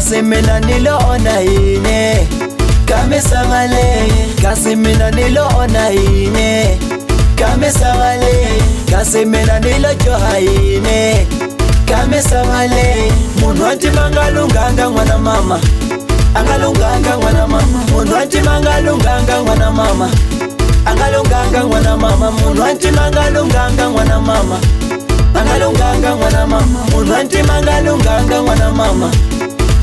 kasi mina nilona yini kamesangale kasi mina nilona yini kamesangale kasi mina nilojoha yini kamesangale munhu wanti mangalunganga mwana mama angalunganga mwana mama munhu wanti mangalunganga mwana mama angalunganga mwana mama munhu wanti mangalunganga mwana mama angalunganga mwana mama munhu wanti mangalunganga mwana mama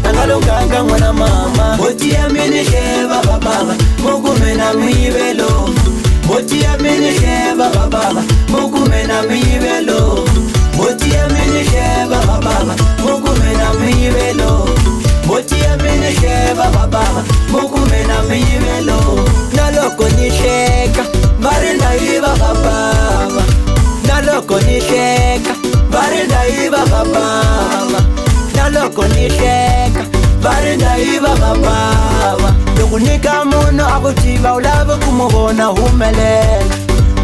angalunganga mwana mama boti ya mini sheba baba mugumena mibelo boti ya mini sheba baba mugumena mibelo boti ya mini sheba baba mugumena mibelo boti ya mini sheba baba mugumena mibelo naloko nisheka barenda iba baba naloko nisheka barenda iba baba naloko nisheka barenda iba baba lokunika muno akutiba ulava kumubona humelela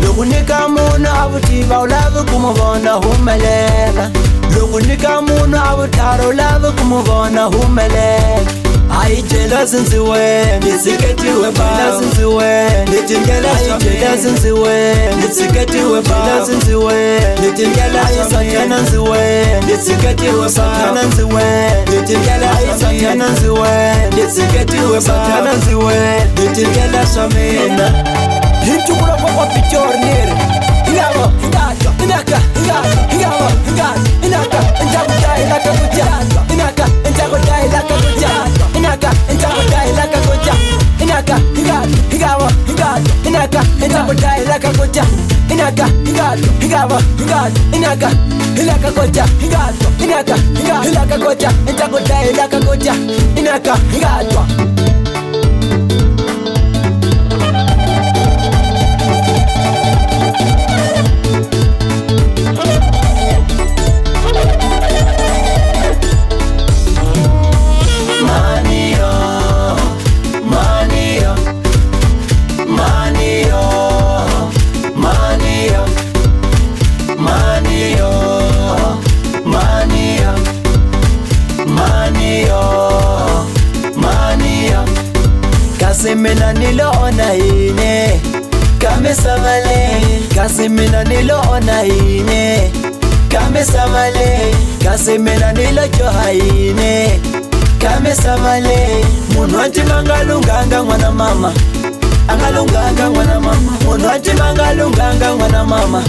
lokunika muno akutiba ulava kumubona humelela lokunika muno akutara ulava kumubona humelela I jealous when it's get you a balance when it in get I jealous when it's get you a balance when it in get I satanans when it's get you a satanans when it in get I satanans when it's get you a satanans when it in get I samena into kwa picture near Hingamo, hingacho, inaka, hingamo, inaka, intakutai laka kuja inaka, intakutai laka kuja inaka, intakutai laka kuja inaka, hingamo, inaka, intakutai laka kuja inaka, hingamo, inaka, hilaka kuja inaka, hilaka kuja intakutai laka kuja inaka, hingacho kasi mina nilona yini kamesangale kasi mina nilona yini kamesangale kasi mina nilojoha yini kamesangale munhu wanti mangalunganga mwana mama angalunganga mwana mama munhu wanti mangalunganga mwana mama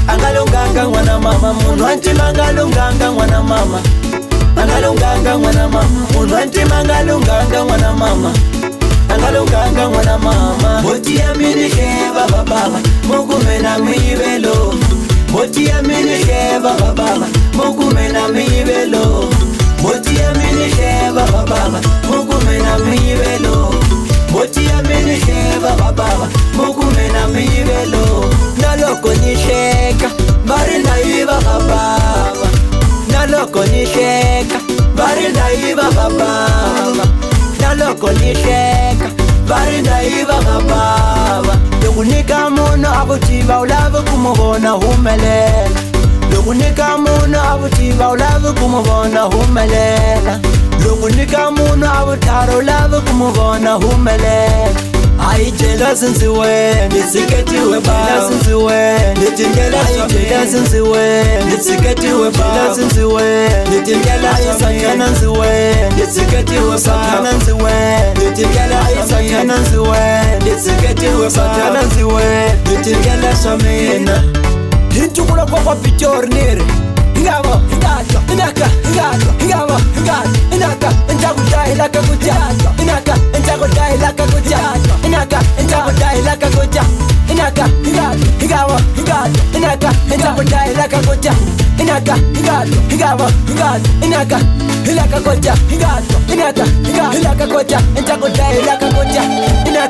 angalunganga mwana mama munhu wanti mangalunganga mwana mama angalunganga mwana mama munhu wanti mangalunganga mwana mama angalunganga mwana mama boti ya mini sheba baba mugumena mibelo boti ya mini sheba baba mugumena mibelo boti ya mini sheba baba mugumena mibelo boti ya mini sheba baba mugumena mibelo naloko nisheka barenda iba baba naloko nisheka barenda iba baba naloko nisheka barenda iba baba lokunika muno akutiba ulava kumubona humelela lokunika muno akutiba ulava kumubona humelela lokunika muno akutara ulava kumubona humelela I jealous when it's get you a balance when it in get I jealous when it's get you a balance when it in get I satanans when it's get you a satanans when it in get I satanans when it's get you a satanans when it in get I samena into kwa picture near Hingamo, inaka, hingamo, inaka, intakutai laka kuja inaka, intakutai laka kuja inaka, intakutai laka kuja inaka, hingamo, inaka, intakutai laka kuja inaka, hingamo, inaka, hilaka kuja inaka, hilaka kuja intakutai laka kuja inaka